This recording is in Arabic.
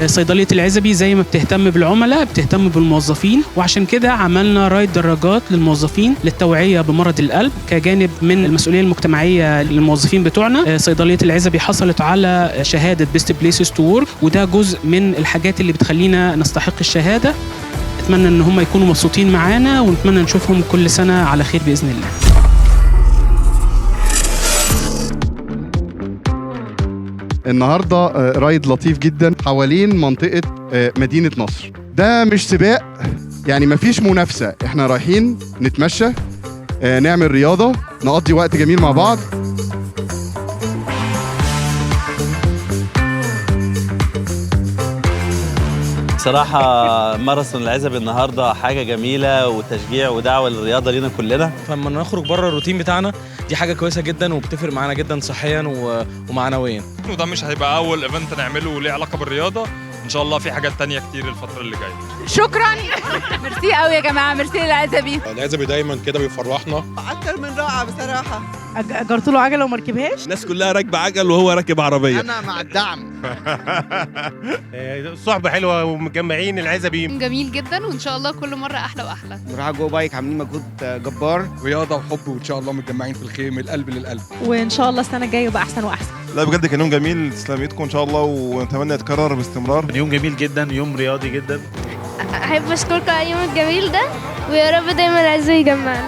صيدلية العزبي زي ما بتهتم بالعملاء بتهتم بالموظفين، وعشان كده عملنا رايد دراجات للموظفين للتوعية بمرض القلب كجانب من المسؤولية المجتمعية للموظفين بتوعنا. صيدلية العزبي حصلت على شهادة بيست بليسز تو وورك، وده جزء من الحاجات اللي بتخلينا نستحق الشهادة. أتمنى إن هم يكونوا مبسوطين معانا، ونتمنى نشوفهم كل سنة على خير بإذن الله. النهارده رايد لطيف جدا حوالين منطقة مدينة نصر. ده مش سباق، يعني مفيش منافسة، احنا رايحين نتمشى، نعمل رياضة، نقضي وقت جميل مع بعض. صراحة ماراثون العزبي النهاردة حاجة جميلة وتشجيع ودعوة للرياضة لينا كلنا. فلما نخرج بره الروتين بتاعنا دي حاجة كويسة جدا وبتفرق معانا جدا صحيا ومعنويا. وده مش هيبقى أول ايفنت نعمله ليه علاقة بالرياضة، إن شاء الله في حاجات تانية كتير الفترة اللي جاية. شكرا. ميرسي قوي يا جماعة، ميرسي للعزبي. العزبي دايما كده بيفرحنا. أكتر من رائع بصراحة. أجرت له عجلة وما ركبهاش. الناس كلها راكبة عجل وهو راكب عربية. أنا مع الدعم. صحبة حلوة ومجمعين العزبي. جميل جدا، وإن شاء الله كل مرة أحلى وأحلى. بصراحة جو بايك عاملين مجهود جبار. رياضة وحب، وإن شاء الله متجمعين في الخير من القلب للقلب. وإن شاء الله السنة الجاية يبقى أحسن وأحسن. لا بجد كان يوم جميل، تسلم ايدكم إن شاء الله ونتمنى يتكرر باستمرار. يوم جميل جدا، يوم رياضي جدا. أحب أشكركم على اليوم الجميل ده، ويا رب دايما العزبي يجمعنا.